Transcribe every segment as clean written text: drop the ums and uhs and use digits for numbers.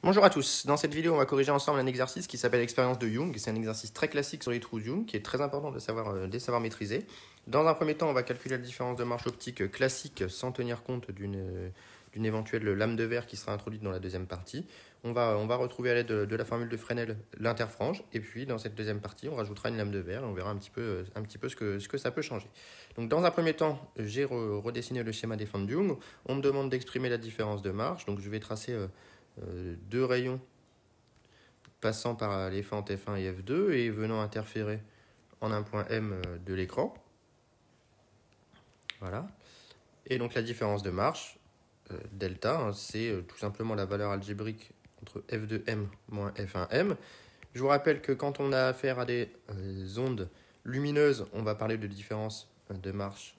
Bonjour à tous, dans cette vidéo on va corriger ensemble un exercice qui s'appelle l'expérience de Young. C'est un exercice très classique sur les trous de Young qui est très important de savoir maîtriser. Dans un premier temps on va calculer la différence de marche optique classique sans tenir compte d'une éventuelle lame de verre qui sera introduite dans la deuxième partie. On va retrouver à l'aide de la formule de Fresnel l'interfrange et puis dans cette deuxième partie on rajoutera une lame de verre et on verra un petit peu ce que ça peut changer. Donc dans un premier temps j'ai redessiné le schéma des fentes de Young. On me demande d'exprimer la différence de marche, donc je vais tracer deux rayons passant par les fentes F1 et F2 et venant interférer en un point M de l'écran. Voilà. Et donc la différence de marche, delta, c'est tout simplement la valeur algébrique entre F2M moins F1M. Je vous rappelle que quand on a affaire à des ondes lumineuses, on va parler de différence de marche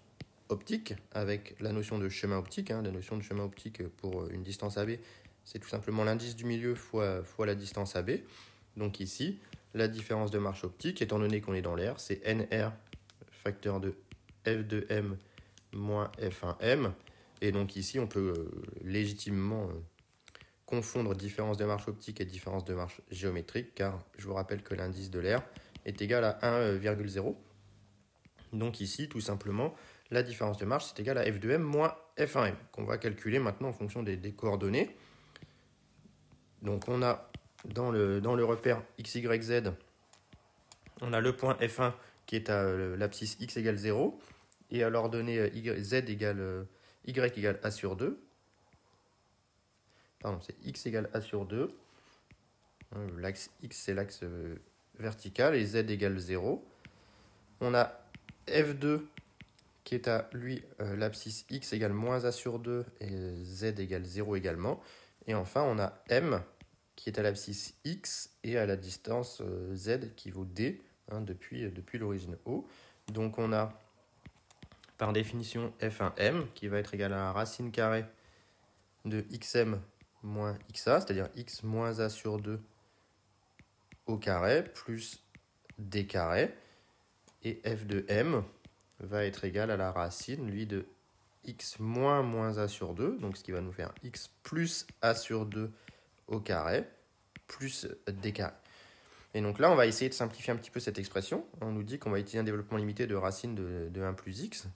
optique avec la notion de chemin optique. La notion de chemin optique pour une distance AB, c'est tout simplement l'indice du milieu fois la distance AB. Donc ici, la différence de marche optique, étant donné qu'on est dans l'air, c'est NR facteur de F2M moins F1M. Et donc ici, on peut légitimement confondre différence de marche optique et différence de marche géométrique, car je vous rappelle que l'indice de l'air est égal à 1,0. Donc ici, tout simplement, la différence de marche, c'est égal à F2M moins F1M, qu'on va calculer maintenant en fonction des coordonnées. Donc on a dans le repère x, y, z, on a le point F1 qui est à l'abscisse x égale 0, et à l'ordonnée z égale y égale a sur 2. Pardon, c'est x égale a sur 2. L'axe x, c'est l'axe vertical, et z égale 0. On a F2 qui est à lui l'abscisse x égale moins a sur 2 et z égale 0 également. Et enfin, on a M qui est à l'abscisse x et à la distance z qui vaut d depuis l'origine O. Donc on a par définition F1M qui va être égal à la racine carrée de xm moins xa, c'est-à-dire x moins a sur 2 au carré plus d carré. Et f de m va être égal à la racine, lui, de x moins a sur 2, donc ce qui va nous faire x plus a sur 2 au carré, plus d carré. Et donc là, on va essayer de simplifier un petit peu cette expression. On nous dit qu'on va utiliser un développement limité de racine de 1 plus x.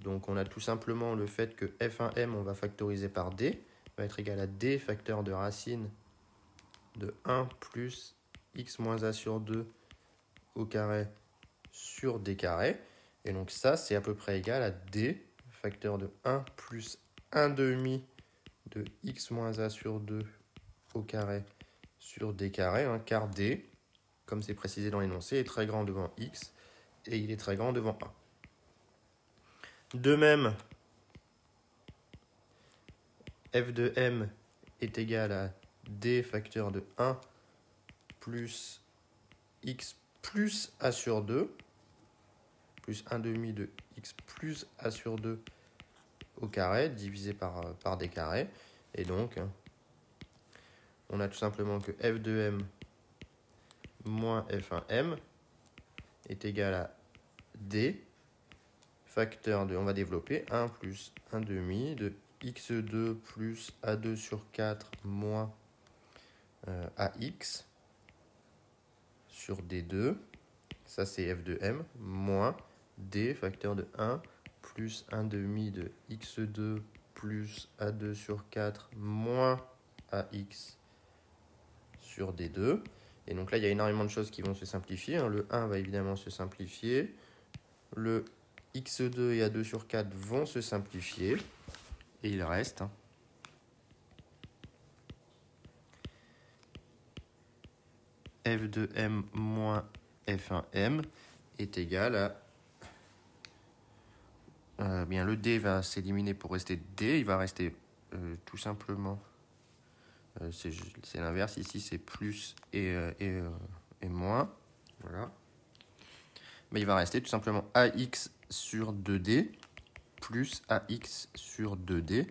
Donc on a tout simplement le fait que f1m, on va factoriser par d, va être égal à d facteur de racine de 1 plus x moins a sur 2 au carré sur d carré. Et donc ça, c'est à peu près égal à d facteur de 1 plus 1 demi de x moins a sur 2 au carré sur d carré, car d, comme c'est précisé dans l'énoncé, est très grand devant x et il est très grand devant 1. De même, f de m est égal à d facteur de 1 plus x plus a sur 2 plus 1 demi de x plus a sur 2 au carré divisé par d carré. Et donc, on a tout simplement que f de m moins f1m est égal à d facteur de, on va développer, 1 plus 1 demi de x2 plus a2 sur 4 moins ax sur d2, ça c'est f de m, moins d facteur de 1 plus 1 demi de x2 plus a2 sur 4 moins ax sur d2. Et donc là, il y a énormément de choses qui vont se simplifier. Le 1 va évidemment se simplifier. Le x2 et a2 sur 4 vont se simplifier. Et il reste f de m moins f1m est égal à... bien, le d va s'éliminer pour rester d. Il va rester tout simplement... c'est l'inverse. Ici, c'est plus et moins. Voilà. Mais il va rester tout simplement ax sur 2d plus ax sur 2d,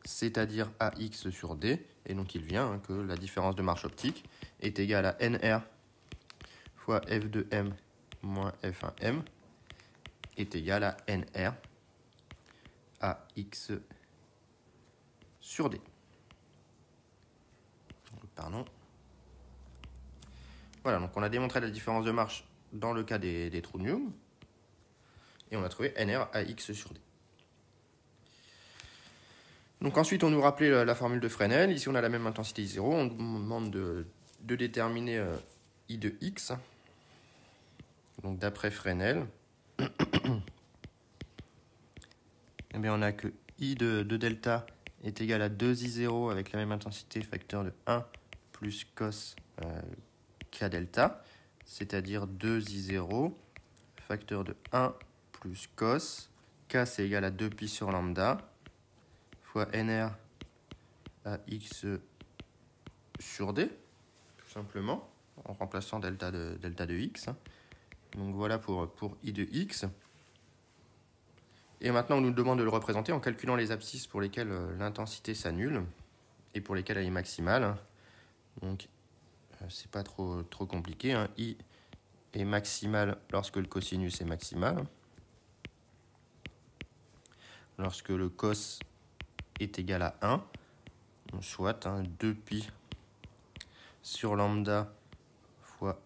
c'est-à-dire ax sur d. Et donc, il vient que la différence de marche optique est égale à nr fois f de m moins f1m est égal à nr ax sur d. Voilà, donc on a démontré la différence de marche dans le cas des trous de Young. Et on a trouvé NR à X sur D. Donc ensuite, on nous rappelait la formule de Fresnel. Ici, on a la même intensité I0. On nous demande de déterminer I de X. Donc d'après Fresnel, eh bien, on a que I de delta est égal à 2I0 avec la même intensité, facteur de 1 plus cos K delta, c'est-à-dire 2I0, facteur de 1 plus cos, K c'est égal à 2pi sur lambda, fois NR à X sur D, tout simplement, en remplaçant delta de X. Donc voilà pour I de X. Et maintenant, on nous demande de le représenter en calculant les abscisses pour lesquelles l'intensité s'annule et pour lesquelles elle est maximale. Donc, c'est pas trop compliqué. Hein. I est maximal lorsque le cosinus est maximal. Lorsque le cos est égal à 1, soit 2pi sur lambda fois...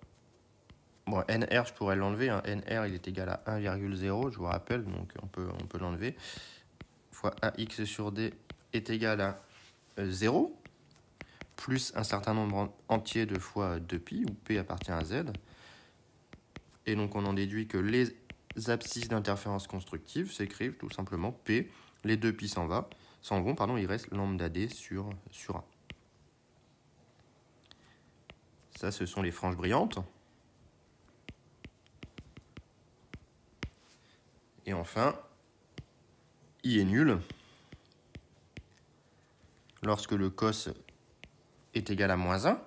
Bon, NR, je pourrais l'enlever. Hein. NR, il est égal à 1,0, je vous rappelle, donc on peut l'enlever. Fois AX sur D est égal à 0, plus un certain nombre entier de fois 2pi, où P appartient à Z. Et donc on en déduit que les abscisses d'interférence constructive s'écrivent tout simplement P, les 2pi s'en vont, il reste lambda D sur A. Ça, ce sont les franges brillantes. Et enfin, I est nul lorsque le cos est égal à moins 1,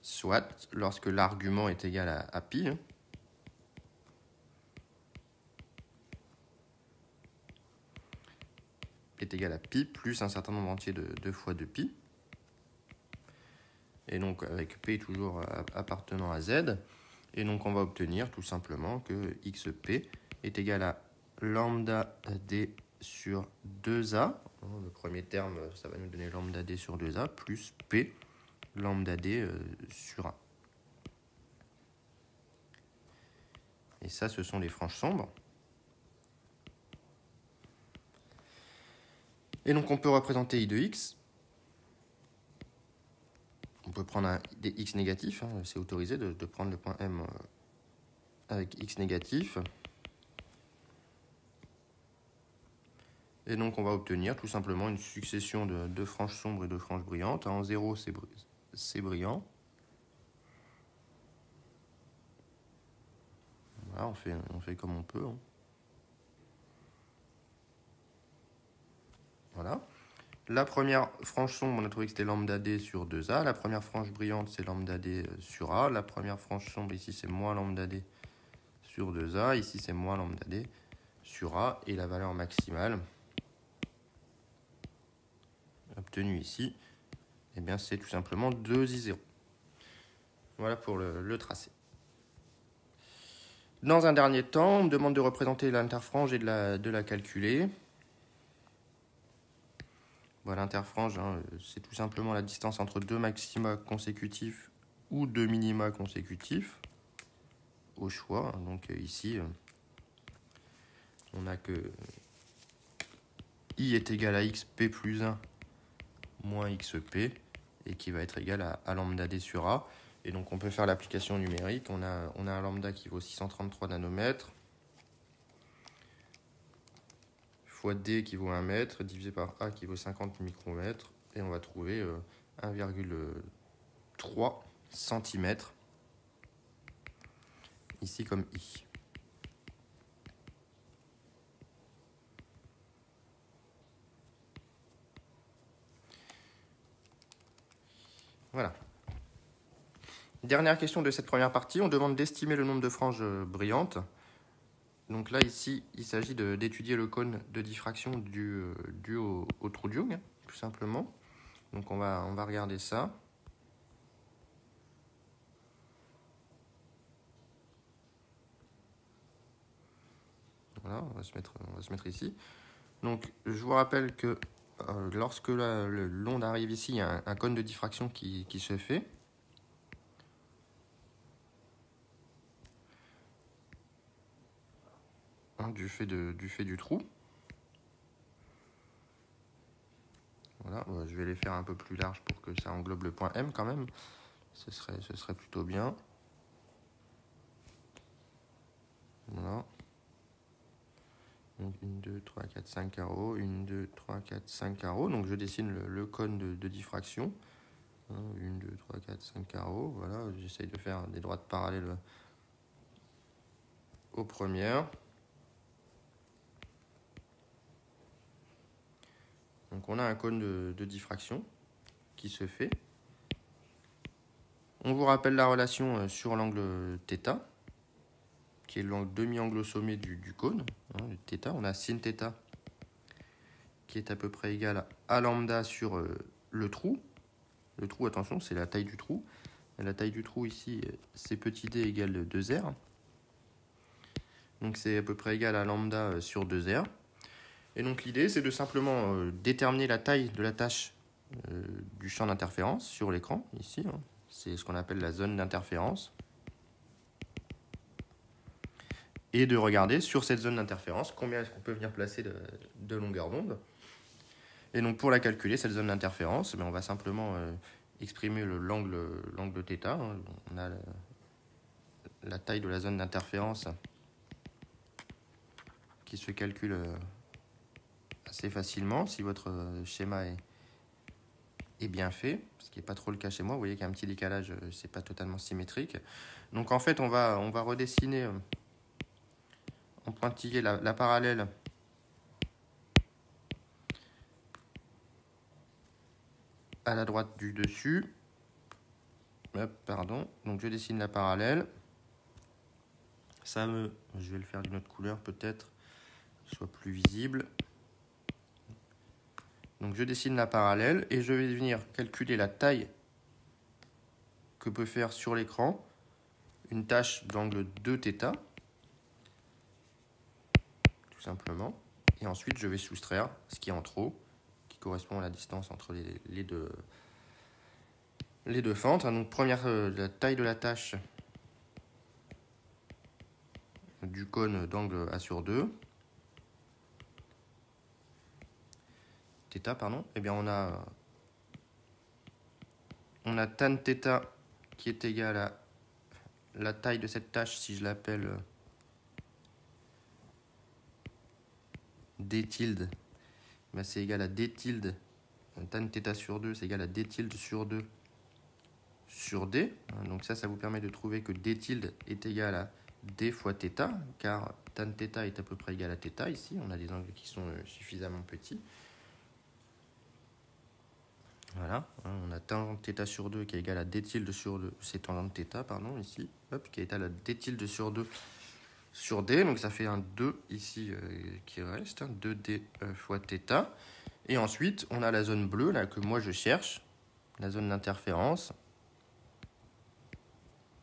soit lorsque l'argument est égal à pi, est égal à pi plus un certain nombre entier de fois 2pi. Et donc avec p toujours appartenant à z. Et donc on va obtenir tout simplement que xp est égal à lambda d sur 2a. Le premier terme, ça va nous donner lambda d sur 2a plus p lambda d sur a. Et ça, ce sont les franges sombres. Et donc on peut représenter I de x. On peut prendre des x négatifs, hein, c'est autorisé de prendre le point M avec x négatif. Et donc on va obtenir tout simplement une succession de franges sombres et de franges brillantes. En 0, c'est brillant. Voilà, on fait comme on peut. Hein. Voilà. La première frange sombre, on a trouvé que c'était lambda d sur 2a. La première frange brillante, c'est lambda d sur a. La première frange sombre, ici, c'est moins lambda d sur 2a. Ici, c'est moins lambda d sur a. Et la valeur maximale obtenue ici, eh bien, c'est tout simplement 2i0. Voilà pour le tracé. Dans un dernier temps, on me demande de représenter l'interfrange et de la calculer. Voilà, l'interfrange, hein, c'est tout simplement la distance entre deux maxima consécutifs ou deux minima consécutifs, au choix. Donc ici, on a que I est égal à xp plus 1 moins xp, et qui va être égal à lambda d sur A. Et donc on peut faire l'application numérique. On a un lambda qui vaut 633 nanomètres, fois d qui vaut 1 mètre, divisé par A qui vaut 50 micromètres, et on va trouver 1,3 cm, ici comme I. Voilà. Dernière question de cette première partie, on demande d'estimer le nombre de franges brillantes. Donc là, ici, il s'agit d'étudier le cône de diffraction dû au trou de Young, tout simplement. Donc on va regarder ça. Voilà, on va se mettre ici. Donc je vous rappelle que lorsque l'onde arrive ici, il y a un cône de diffraction qui se fait. Du fait du trou. Voilà, je vais les faire un peu plus larges pour que ça englobe le point M quand même. Ce serait plutôt bien. Voilà. Donc 1, 2, 3, 4, 5 carreaux. 1, 2, 3, 4, 5 carreaux. Donc je dessine le cône de diffraction. 1, 2, 3, 4, 5 carreaux. Voilà, j'essaye de faire des droites parallèles aux premières. Donc on a un cône de diffraction qui se fait. On vous rappelle la relation sur l'angle θ, qui est l'angle demi-angle au sommet du cône, le θ. On a sin θ qui est à peu près égal à lambda sur le trou. Le trou, attention, c'est la taille du trou. Et la taille du trou ici, c'est petit d égale 2r. Donc c'est à peu près égal à lambda sur 2r. Et donc l'idée, c'est de simplement déterminer la taille de la tâche du champ d'interférence sur l'écran, ici. C'est ce qu'on appelle la zone d'interférence. Et de regarder sur cette zone d'interférence combien est-ce qu'on peut venir placer de longueur d'onde. Et donc pour la calculer, cette zone d'interférence, on va simplement exprimer l'angle θ. On a la taille de la zone d'interférence qui se calcule assez facilement si votre schéma est bien fait, ce qui n'est pas trop le cas chez moi. Vous voyez qu'il y a un petit décalage, c'est pas totalement symétrique. Donc en fait, on va redessiner en pointillé la parallèle à la droite du dessus. Hop, pardon. Donc je dessine la parallèle. Je vais le faire d'une autre couleur peut-être, soit plus visible. Donc je dessine la parallèle et je vais venir calculer la taille que peut faire sur l'écran une tâche d'angle 2θ, tout simplement. Et ensuite je vais soustraire ce qui est en trop, qui correspond à la distance entre les deux fentes. Donc la taille de la tâche du cône d'angle A sur 2. θ, pardon. Eh bien on a tan θ qui est égal à la taille de cette tâche, si je l'appelle d tilde, ben c'est égal à d tilde, tan θ sur 2, c'est égal à d tilde sur 2 sur d. Donc ça vous permet de trouver que d tilde est égal à d fois θ, car tan θ est à peu près égal à θ. Ici, on a des angles qui sont suffisamment petits. Voilà, on a tan θ sur 2 qui est égal à d tilde sur 2, c'est tangente θ, pardon, ici, hop, qui est égal à d tilde sur 2 sur d, donc ça fait un 2 ici qui reste, 2d fois θ. Et ensuite, on a la zone bleue, là, que moi je cherche, la zone d'interférence,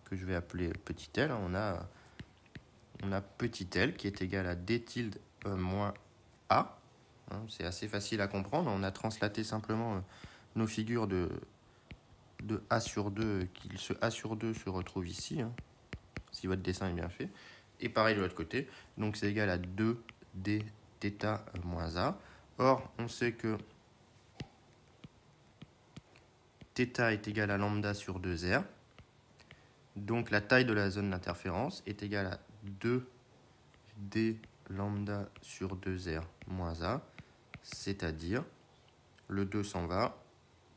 que je vais appeler petit l. On a petit l qui est égal à d tilde moins a. C'est assez facile à comprendre, on a translaté simplement nos figures de A sur 2, ce A sur 2 se retrouve ici, si votre dessin est bien fait. Et pareil de l'autre côté, donc c'est égal à 2d θ moins A. Or, on sait que θ est égal à lambda sur 2r. Donc la taille de la zone d'interférence est égale à 2d lambda sur 2r moins A, c'est-à-dire le 2 s'en va,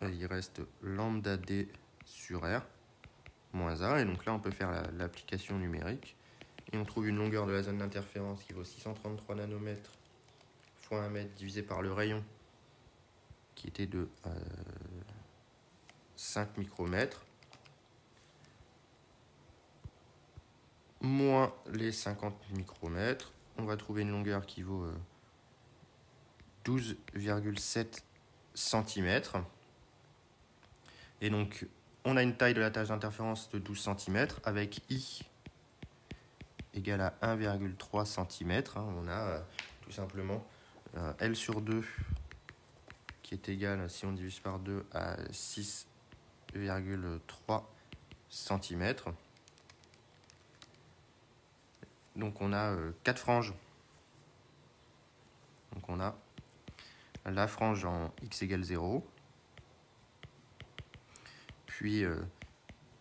il reste lambda d sur r moins A, et donc là on peut faire l'application numérique, et on trouve une longueur de la zone d'interférence qui vaut 633 nanomètres fois 1 mètre divisé par le rayon qui était de 5 micromètres, moins les 50 micromètres, on va trouver une longueur qui vaut 12,7 cm. Et donc, on a une taille de la tâche d'interférence de 12 cm avec I égale à 1,3 cm. On a tout simplement L sur 2 qui est égal, si on divise par 2, à 6,3 cm. Donc on a 4 franges. Donc on a la frange en x égale 0, puis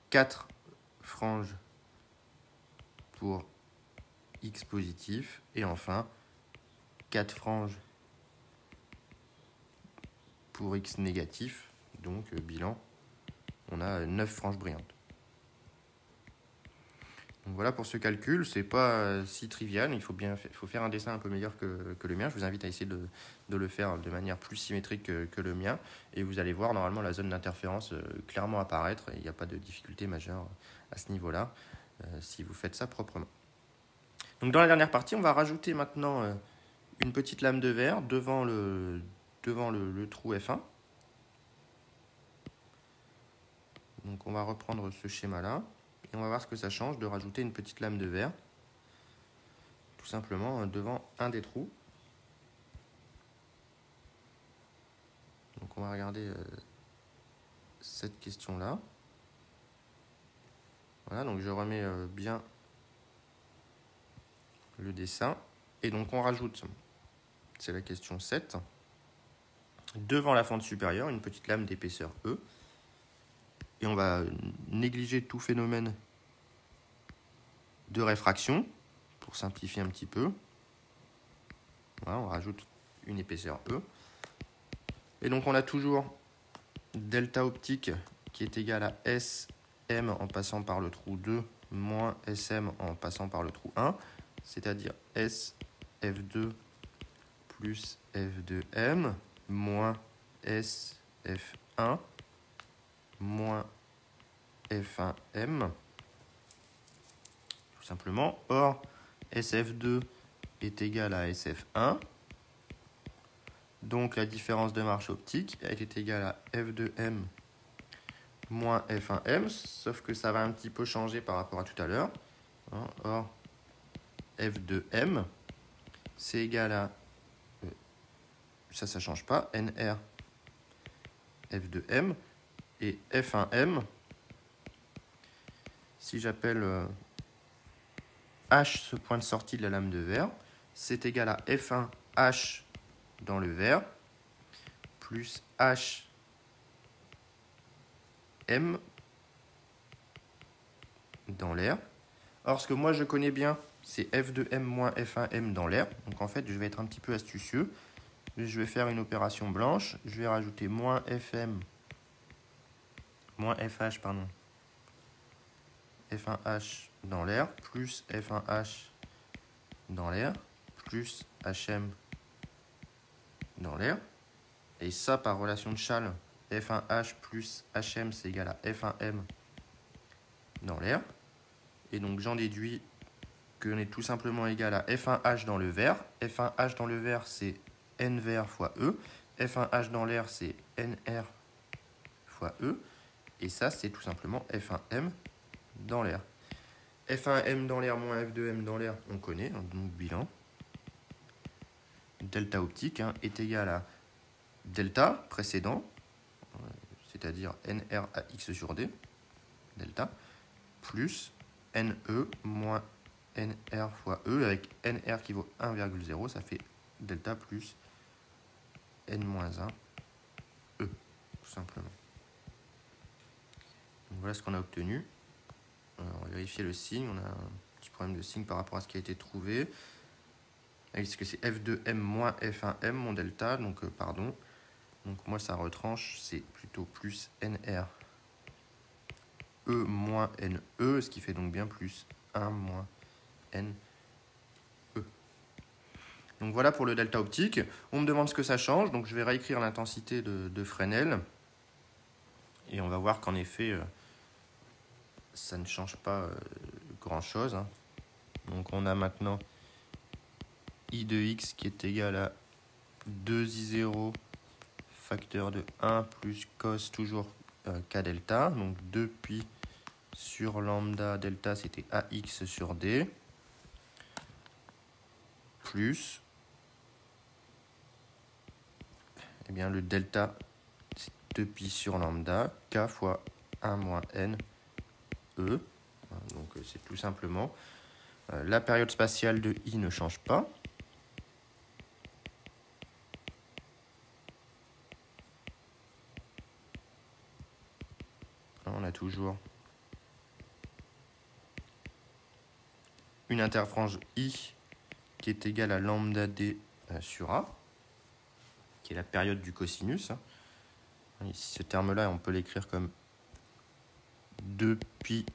4 franges pour x positif, et enfin 4 franges pour x négatif. Donc bilan, on a 9 franges brillantes. Donc voilà pour ce calcul, c'est pas si trivial, il faut faire un dessin un peu meilleur que le mien. Je vous invite à essayer de le faire de manière plus symétrique que le mien, et vous allez voir normalement la zone d'interférence clairement apparaître, et il n'y a pas de difficulté majeure à ce niveau-là si vous faites ça proprement. Donc dans la dernière partie, on va rajouter maintenant une petite lame de verre devant le trou F1. Donc on va reprendre ce schéma-là. Et on va voir ce que ça change de rajouter une petite lame de verre, tout simplement devant un des trous. Donc on va regarder cette question-là. Voilà, donc je remets bien le dessin. Et donc on rajoute, c'est la question 7, devant la fente supérieure, une petite lame d'épaisseur E. Et on va négliger tout phénomène de réfraction, pour simplifier un petit peu. Voilà, on rajoute une épaisseur E. Et donc on a toujours delta optique qui est égal à SM en passant par le trou 2 moins SM en passant par le trou 1, c'est-à-dire SF2 plus F2M moins SF1 moins F1M, tout simplement. Or, SF2 est égal à SF1, donc la différence de marche optique elle est égale à F2M moins F1M, sauf que ça va un petit peu changer par rapport à tout à l'heure. Or, F2M, c'est égal à, ça ne change pas, NR F2M, et F1M, si j'appelle H ce point de sortie de la lame de verre, c'est égal à F1H dans le verre, plus HM dans l'air. Or, ce que moi je connais bien, c'est F2M moins F1M dans l'air. Donc en fait, je vais être un petit peu astucieux. Je vais faire une opération blanche. Je vais rajouter moins FM, moins FH, pardon. F1H dans l'air, plus F1H dans l'air, plus HM dans l'air. Et ça, par relation de Schall, F1H plus HM, c'est égal à F1M dans l'air. Et donc, j'en déduis qu'on est tout simplement égal à F1H dans le verre. F1H dans le verre, c'est N verre fois E. F1H dans l'air, c'est NR fois E. Et ça, c'est tout simplement F1M dans l'air. F1M dans l'air moins F2M dans l'air, on connaît, donc bilan. Delta optique est égal à delta précédent, c'est-à-dire NR à X sur D, delta, plus NE moins NR fois E, avec NR qui vaut 1,0, ça fait delta plus N moins 1 E, tout simplement. Donc voilà ce qu'on a obtenu. On va vérifier le signe, on a un petit problème de signe par rapport à ce qui a été trouvé. Est-ce que c'est F2M moins F1M, mon delta, donc pardon. Donc moi ça retranche, c'est plutôt plus NR E moins NE, ce qui fait donc bien plus 1 moins NE. Donc voilà pour le delta optique. On me demande ce que ça change, donc je vais réécrire l'intensité de Fresnel. Et on va voir qu'en effet, ça ne change pas grand-chose. Donc on a maintenant I de x qui est égal à 2i0 facteur de 1 plus cos toujours k delta. Donc 2 pi sur lambda delta, c'était ax sur d. Plus eh bien, le delta, c'est 2pi sur lambda, k fois 1 moins n, e. Donc, c'est tout simplement. La période spatiale de I ne change pas. On a toujours une interfrange I qui est égale à lambda d sur A, qui est la période du cosinus. Ici, ce terme-là, on peut l'écrire comme 2pi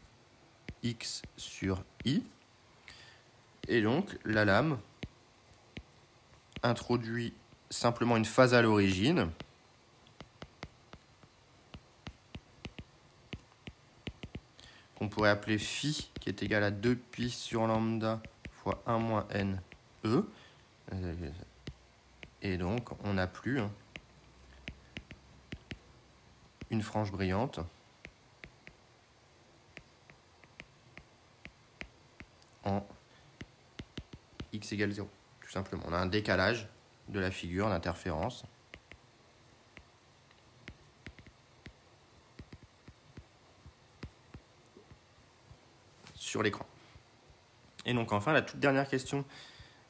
x sur I. Et donc, la lame introduit simplement une phase à l'origine. Qu'on pourrait appeler phi, qui est égal à 2pi sur lambda fois 1 moins n e. Et donc, on n'a plus une frange brillante en x égale 0, tout simplement. On a un décalage de la figure d'interférence. Sur l'écran. Et donc enfin, la toute dernière question,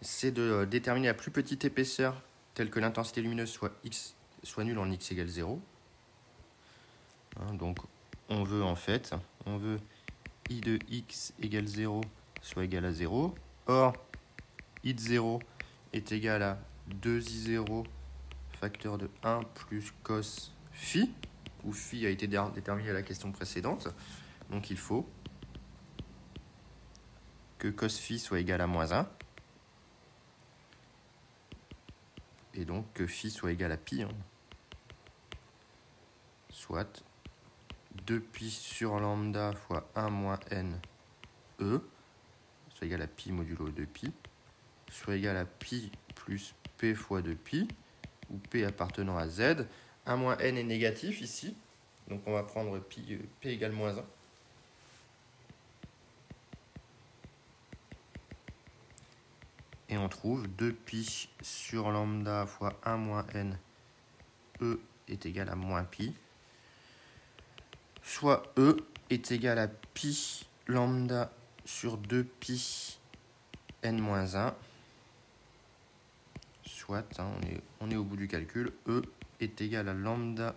c'est de déterminer la plus petite épaisseur telle que l'intensité lumineuse soit nulle en x égale 0. Donc on veut i de x égale 0 soit égal à 0. Or, i de 0 est égal à 2i0 facteur de 1 plus cos phi, où phi a été déterminé à la question précédente. Donc il faut que cos phi soit égal à moins 1. Et donc que phi soit égal à pi. Soit 2pi sur lambda fois 1 moins n e, soit égal à pi modulo 2pi, soit égal à pi plus p fois 2pi, où p appartenant à z. 1 moins n est négatif ici, donc on va prendre p égale moins 1. Et on trouve 2pi sur lambda fois 1 moins n e est égal à moins pi, soit e est égal à pi lambda sur 2pi n moins 1, soit, on est au bout du calcul, e est égal à lambda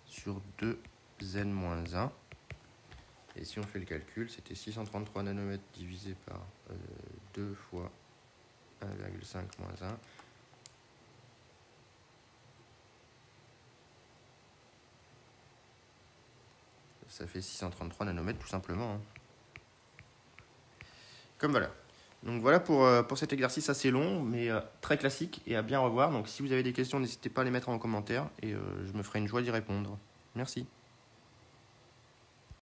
sur 2n moins 1. Et si on fait le calcul, c'était 633 nanomètres divisé par 2 fois 1,5 moins 1. Ça fait 633 nanomètres tout simplement. Comme voilà. Donc voilà pour cet exercice assez long, mais très classique et à bien revoir. Donc si vous avez des questions, n'hésitez pas à les mettre en commentaire et je me ferai une joie d'y répondre. Merci.